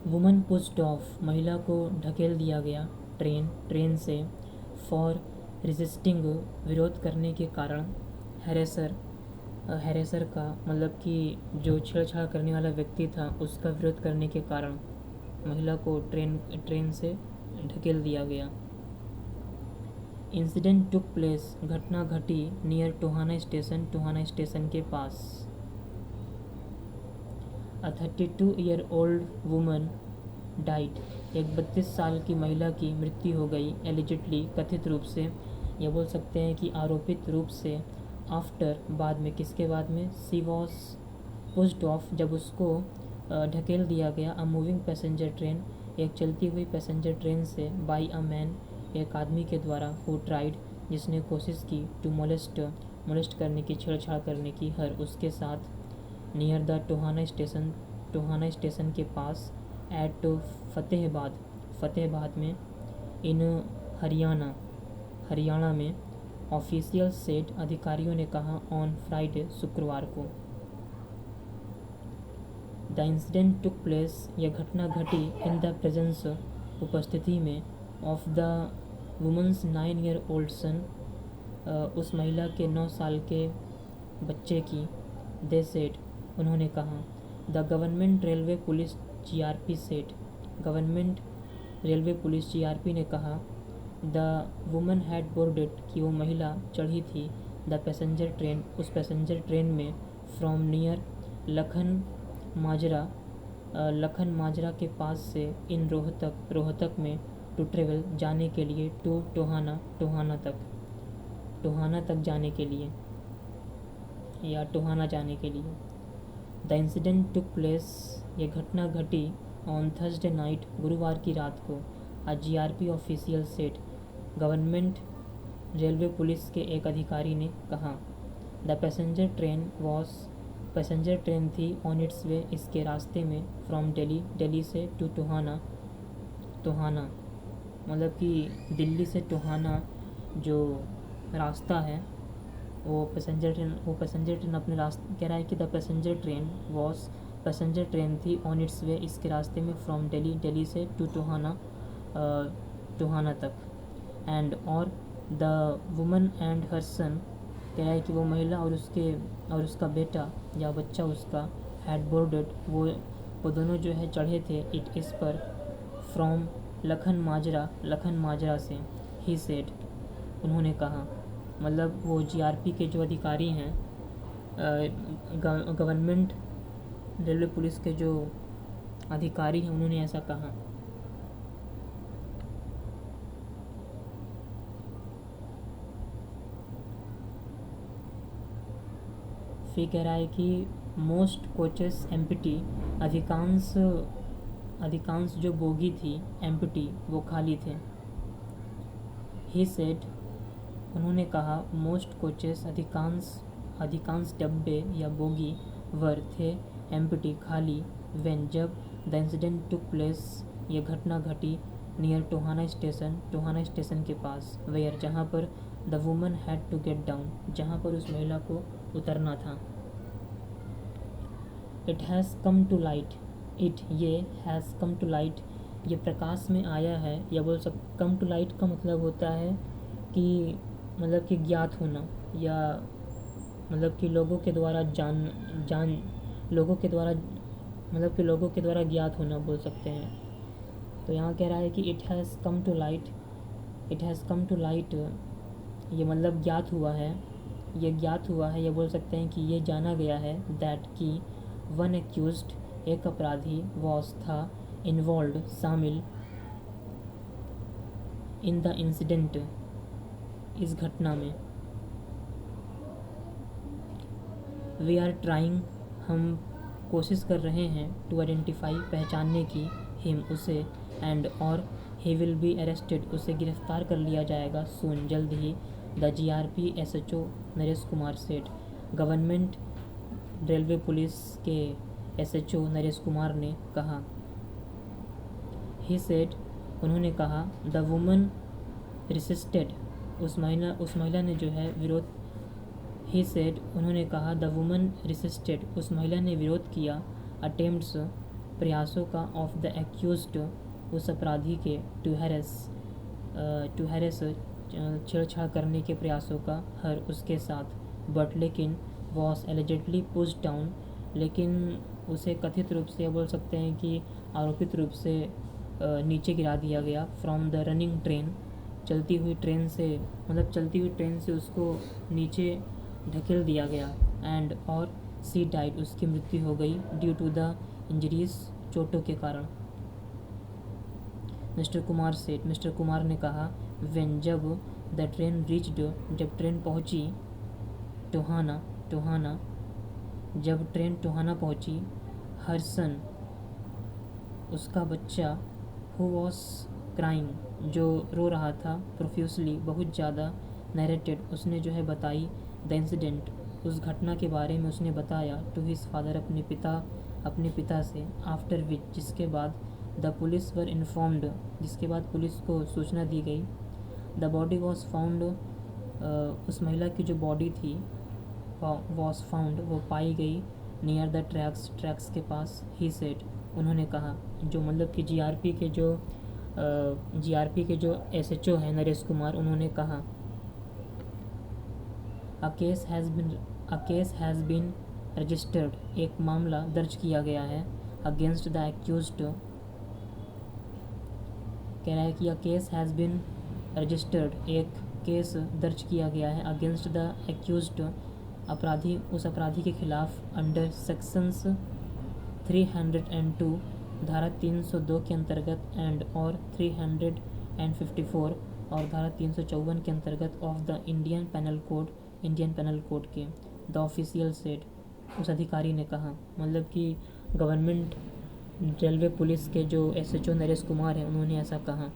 Woman pushed of, महिला को ढकेल दिया गया ट्रेन से। फॉर रेजिस्टिंग, विरोध करने के कारण। हैरेसर का मतलब कि जो छेड़छाड़ करने वाला व्यक्ति था उसका विरोध करने के कारण महिला को ट्रेन से ढकेल दिया गया। इंसिडेंट टुक प्लेस, घटना घटी नियर टोहाना स्टेशन के पास। A 32-year-old woman died, एक 32 साल की महिला की मृत्यु हो गई। एलिजिडली, कथित रूप से, या बोल सकते हैं कि आरोपित रूप से। आफ्टर, बाद में, किसके बाद में। सी वॉज पुश्ड ऑफ, जब उसको ढकेल दिया गया। अ मूविंग पैसेंजर ट्रेन, एक चलती हुई पैसेंजर ट्रेन से। बाई अ मैन, एक आदमी के द्वारा। हु ट्राइड, जिसने कोशिश की। टू मोलेस्ट करने की, छेड़छाड़ करने की। हर, उसके साथ। नियर द टोहाना स्टेशन के पास। एट फतेहाबाद में। इन हरियाणा में। ऑफिशियल सेड, अधिकारियों ने कहा। ऑन फ्राइडे, शुक्रवार को। द इंसिडेंट टुक प्लेस, यह घटना घटी। इन द प्रेजेंस, उपस्थिति में। ऑफ द वुमन्स 9-year-old सन, उस महिला के 9 साल के बच्चे की। दे सेड, उन्होंने कहा। The government railway police GRP said, government railway police GRP ने कहा। द वुमन हैड बोर्डेड, कि वो महिला चढ़ी थी। द पैसेंजर ट्रेन, उस पैसेंजर ट्रेन में। फ्रॉम नियर लखन माजरा के पास से। इन रोहतक में। टू ट्रेवल, जाने के लिए। टू टोहाना तक जाने के लिए, या टोहाना जाने के लिए। द इंसिडेंट टुक प्लेस, ये घटना घटी। ऑन थर्सडे नाइट, गुरुवार की रात को। A GRP official said, government railway police के एक अधिकारी ने कहा। द पैसेंजर ट्रेन थी। ऑन इट्स वे, इसके रास्ते में। फ्रॉम दिल्ली से। टू टोहाना, मतलब कि दिल्ली से टोहाना जो रास्ता है, वो पैसेंजर ट्रेन अपने रास्ते, कह रहा है कि द पैसेंजर ट्रेन थी। ऑन इट्स वे, इसके रास्ते में। फ्रॉम दिल्ली से। टू टोहाना तक। एंड, और। द वुमन एंड हर सन, कह रहा है कि वो महिला और उसका बेटा या बच्चा उसका। हैड बोर्डेड, वो दोनों जो है चढ़े थे। इट, इस पर। फ्रॉम लखन माजरा से। ही सेड, उन्होंने कहा। मतलब वो जीआरपी के जो अधिकारी हैं, गवर्नमेंट रेलवे पुलिस के जो अधिकारी हैं, उन्होंने ऐसा कहा। फिर कह रहा है कि मोस्ट कोचेस एम्प्टी, अधिकांश जो बोगी थी। एम्प्टी, वो खाली थे। ही सेड, उन्होंने कहा। मोस्ट कोचेस, अधिकांश डब्बे या बोगी। वर, थे। एम्प्टी, खाली। व्हेन, जब। द इंसिडेंट टुक प्लेस, यह घटना घटी। नियर टोहाना स्टेशन के पास। वेयर, जहाँ पर। The woman had to get down, जहाँ पर उस महिला को उतरना था। It has come to light, ये हैज़ कम टू लाइट, ये प्रकाश में आया है। या बोल कम टू लाइट का मतलब होता है कि मतलब कि ज्ञात होना, या मतलब कि लोगों के द्वारा लोगों के द्वारा ज्ञात होना बोल सकते हैं। तो यहाँ कह रहा है कि it has come to light, ये मतलब ज्ञात हुआ है। ये बोल सकते हैं कि ये जाना गया है। दैट, कि। वन एक्यूज्ड, एक अपराधी। वॉज, था। इन्वॉल्व, शामिल। इन द इंसिडेंट, इस घटना में। वी आर ट्राइंग, हम कोशिश कर रहे हैं। टू आइडेंटिफाई, पहचानने की। हिम, उसे। एंड, और। ही विल बी अरेस्टेड, उसे गिरफ्तार कर लिया जाएगा। सून, जल्द ही। The GRP SHO Naresh Kumar Seth, government railway police के एसएचओ नरेश कुमार ने कहा। ही सेड, उन्होंने कहा। द वुमन रेसिस्टेड, उस महिला ने जो है विरोध। ही सेड, उन्होंने कहा। द वुमन रेसिस्टेड, उस महिला ने विरोध किया। अटेम्प्ट्स, प्रयासों का ऑफ द एक्यूज्ड उस अपराधी के टू हैरेस छेड़छाड़ करने के प्रयासों का हर उसके साथ बट लेकिन वॉस एलिजेडली पुश डाउन लेकिन उसे कथित रूप से बोल सकते हैं कि आरोपित रूप से नीचे गिरा दिया गया फ्रॉम द रनिंग ट्रेन चलती हुई ट्रेन से उसको नीचे ढकेल दिया गया एंड और सी डाइड उसकी मृत्यु हो गई ड्यू टू द इंजरीज चोटों के कारण। मिस्टर कुमार ने कहा वेन जब द ट्रेन रीच्ड जब ट्रेन पहुंची टोहाना जब ट्रेन टोहाना पहुंची हर सन उसका बच्चा हु वॉज क्राइंग जो रो रहा था प्रोफ्यूसली बहुत ज़्यादा नैरेटेड उसने जो है बताई द इंसिडेंट उस घटना के बारे में उसने बताया टू हिज फादर अपने पिता से आफ्टर विच जिसके बाद द पुलिस वर इन्फॉर्म्ड जिसके बाद पुलिस को सूचना दी गई द बॉडी वॉज फाउंड उस महिला की जो बॉडी थी वॉज फाउंड वो पाई गई नियर द ट्रैक्स के पास ही सेड उन्होंने कहा जो मतलब कि जीआरपी के जो एसएचओ हैं नरेश कुमार उन्होंने कहा a case has been registered एक मामला दर्ज किया गया है अगेंस्ट द एक्यूज्ड कह रहा है कि a case has been registered एक केस दर्ज किया गया है अगेंस्ट द एक्यूज्ड उस अपराधी के खिलाफ अंडर सेक्शंस 302 धारा 302 के अंतर्गत एंड और 354 और धारा 354 के अंतर्गत of the Indian penal code के द ऑफिशियल सेड उस अधिकारी ने कहा मतलब कि गवर्नमेंट रेलवे पुलिस के जो एसएचओ नरेश कुमार हैं उन्होंने ऐसा कहा।